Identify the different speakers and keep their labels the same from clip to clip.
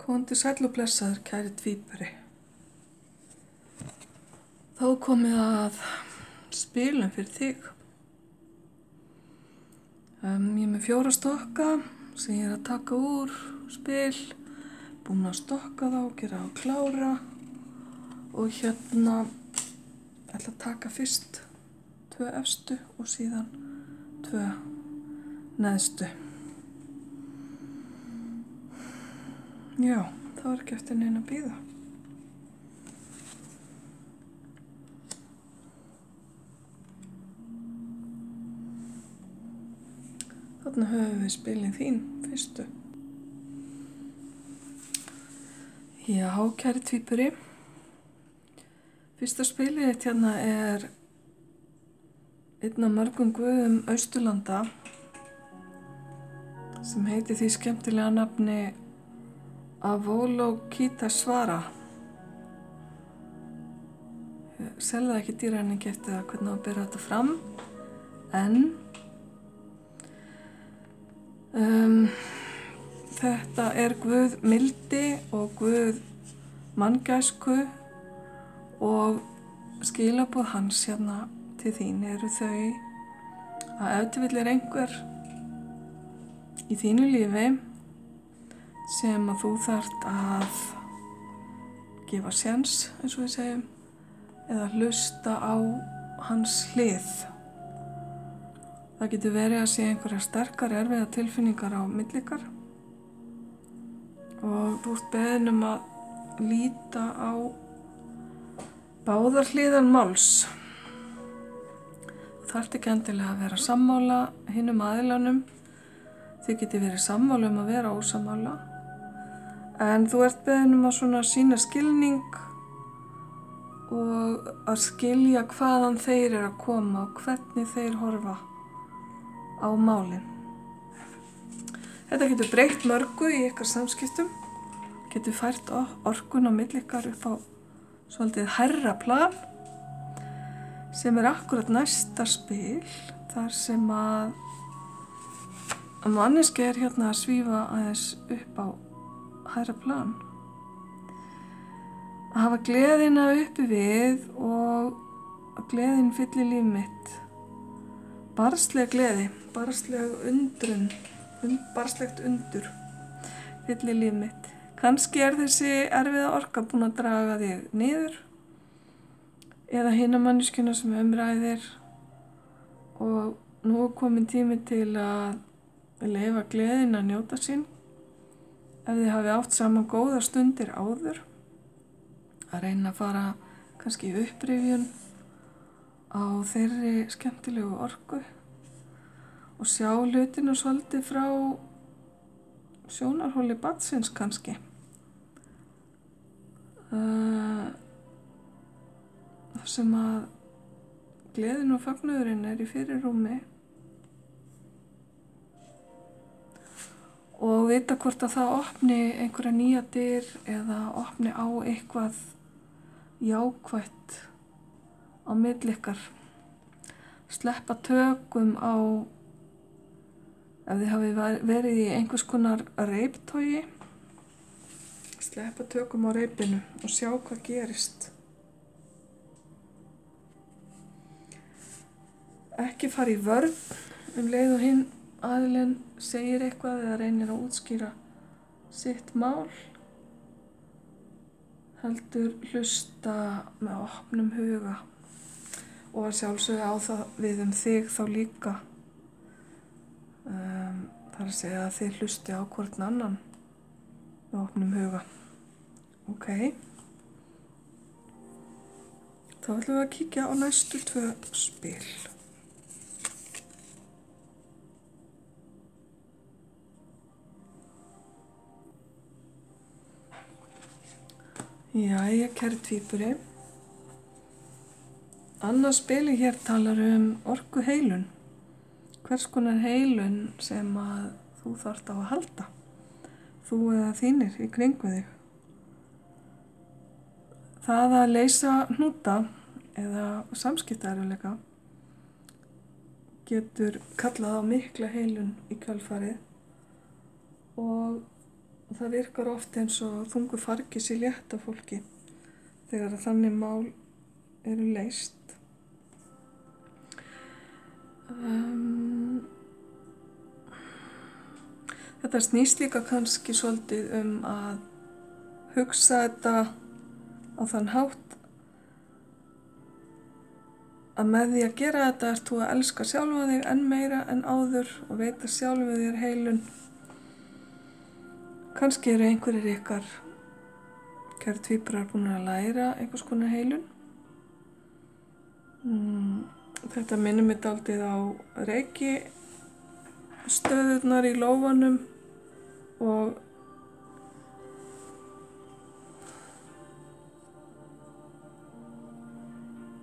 Speaker 1: Komdu sæll og blessaður, kæri tvíburi. Þá er komið að spilum fyrir þig. Ég er með 4 stokka sem ég er að taka úr spil, búin að stokka þá, gera og klára og hérna ætla að taka fyrst 2 efstu og síðan 2 neðstu. Já, það var ekki eftir neina að bíða. Þarna höfum við spilin þín, fyrstu. Já, kæri tvíburi. Fyrsta spilið hérna er einn af mörgum guðum Austurlanda sem heitir því skemmtilega nafni Avalokiteshvara. Ég selði ekki dýræningi eftir það hvernig á að bera þetta fram, en þetta er guð mildi og guð manngæsku og skilaboð hans hérna til þín eru þau að ef til vill er einhver í þínu lífi sem að þú þarft að gefa séns, eins og við segjum, eða hlusta á hans hlið. Það getur verið að sé einhverjar sterkar erfiða tilfinningar á milli ykkar og þú ert beðin að líta á báðar hliðar máls. Þú þarft ekki endilega að vera sammála hinum aðilanum. Þið geti verið sammála að vera ósammála. En þú ert beðin að svona sýna skilning og að skilja hvaðan þeir eru að koma og hvernig þeir horfa á málin. Þetta getur breytt mörgu í ykkar samskiptum, getur fært orkun á milli ykkar upp á svolítið hærra plan sem er akkurat næsta spil þar sem að manneskja er hérna að svífa aðeins upp á hærra plan. Að hafa gleðina uppi við og að gleðin fylli líf mitt. Barnsleg gleði, barnsleg undrun, barnslegt undur fylli líf mitt. Kannski er þessi erfiða orka búin að draga þig niður eða hina manneskjuna sem umræðir og nú er komin tími til að leyfa gleðin að njóta sín. Ef þið hafi átt saman góðar stundir áður, að reyna að fara kannski í upprifjun á þeirri skemmtilegu orku og sjá hlutina svolítið frá sjónarhóli barnsins kannski. Þar sem að gleðin og fögnuðurinn er í fyrirrúmi og vita hvort að það opni einhverja nýja dyr eða opni á eitthvað jákvætt á milli ykkar. Sleppa tökum á, ef þið hafi verið í einhvers konar reiptogi, sleppa tökum á reipinu og sjá hvað gerist. Ekki fara í vörn leið og hinn aðilinn segir eitthvað eða reynir að útskýra sitt mál, heldur hlusta með opnum huga og að sjálfsögðu á það við þig þá líka. Það er að segja að þið hlusti á hvorn annan með opnum huga. Ok. Þá ætlum við að kíkja á næstu 2 spil. Jæja, kæri tvíburi. Annað spili hér talar orku heilun. Hvers konar heilun sem að þú þarft á að halda. Þú eða þínir í kringu þig. Það að leysa hnúta eða samskiptaerfiðleika getur kallað á mikla heilun í kjölfarið og það virkar oft eins og þungu fargi sé létt af fólki þegar þannig mál eru leyst. Þetta snýst líka kannski svolítið að hugsa þetta á þann hátt að með því að gera þetta ert þú að elska sjálfa þig enn meira en áður og veita sjálfu þér heilun. Kannski eru einhverjir ykkar kæru tvíburar búin að læra einhvers konar heilun. Þetta minnir mig dálítið á reiki stöðurnar í lófanum og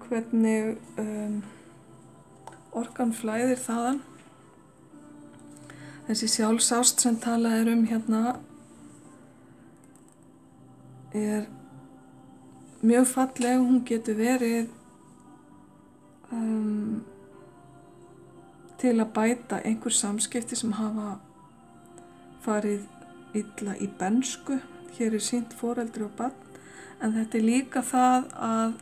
Speaker 1: hvernig orkan flæðir þaðan. Þessi sjálfsást sem talað er hérna er mjög falleg. Hún getur verið til að bæta einhver samskipti sem hafa farið illa í bernsku. Hér er sýnt foreldri og barn, en þetta er líka það að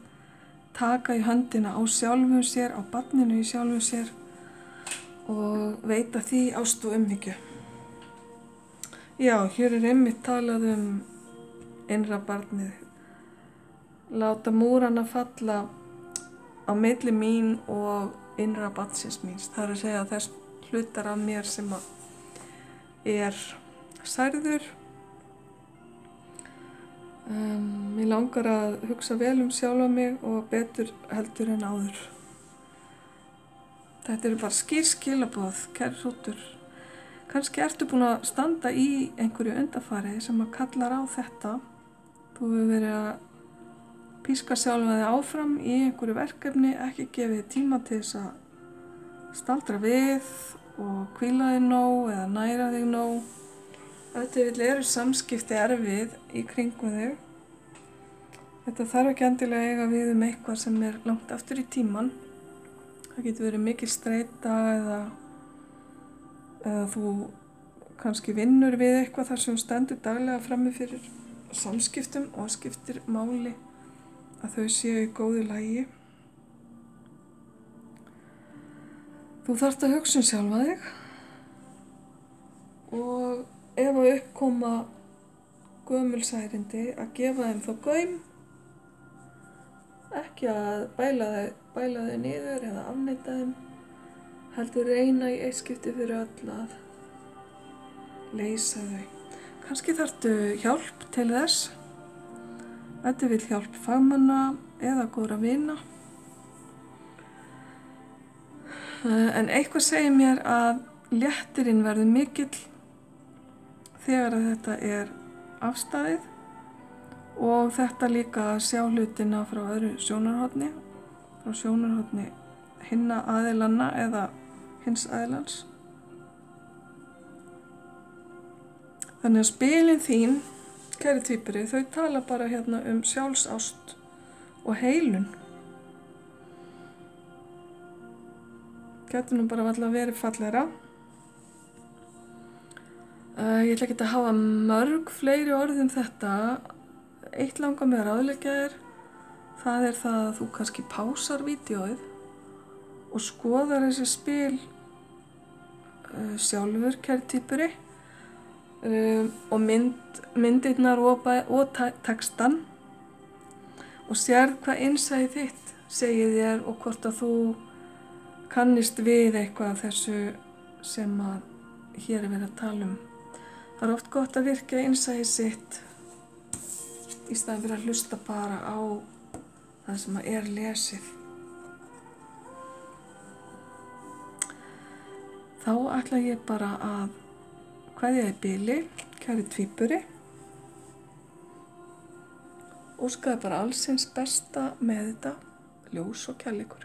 Speaker 1: taka í höndina á sjálfum sér, á barninu í sjálfum sér og veita því ást og umhyggju. Já, hér er einmitt talað innra barnið. Láta múrana falla á milli mín og innra barnsins míns. Það er að segja þess hlutar af mér sem er særður. Mér langar að hugsa vel sjálfa mig og betur heldur en áður. Þetta eru bara skýr skilaboð, kæru hrútur. Kannski ertu búin að standa í einhverju undanfari sem að kallar á þetta. Þú hefur verið að píska sjálfa þig áfram í einhverju verkefni, ekki gefið tíma til þess að staldra við og hvíla þig nóg eða næra þig nóg. Auðvitað eru samskipti erfið í kringum þig. Þetta þarf ekki endilega eiga við eitthvað sem er langt aftur í tíman. Það getur verið mikil streita eða þú kannski vinnur við eitthvað þar sem stendur daglega frammi fyrir samskiptum og skiptir máli að þau séu í góðu lagi. Þú þarft að hugsa sjálfa þig og ef að uppkoma gömul særindi að gefa þeim þá gaum, ekki að bæla þau niður eða afneita þeim, heldur reyna í eitt skipti fyrir öll að leysa þau. Kannski þarftu hjálp til þess. Þetta vill hjálp fagmanna eða góðra vina. En eitthvað segir mér að léttirinn verður mikill þegar að þetta er afstæðið og þetta líka að sjá hlutina frá öðru sjónarhorni, frá sjónarhorni hinna aðilanna eða hins aðilans. Þannig að spilin þín, kæri tvíburi, þau tala bara hérna sjálfsást og heilun. Gæti nú bara varla verið fallegra. Ég ætla ekki að hafa mörg fleiri orð þetta. Eitt langar mig að ráðleggja þér. Það er það að þú kannski pásar vídeóið og skoðar þessi spil sjálfur, kæri tvíburi. Og myndirnar og textan og sérð hvað innsæið þitt segir þér og hvort að þú kannist við eitthvað af þessu sem að hér er verið að tala um. Það er oft gott að virkja innsæið sitt í staðinn fyrir að hlusta bara á það sem að er lesið. Þá ætla ég bara að kveðja í bili, kæri tvíburi. Óskaði bara allsins besta með þetta, ljós og kærleikur.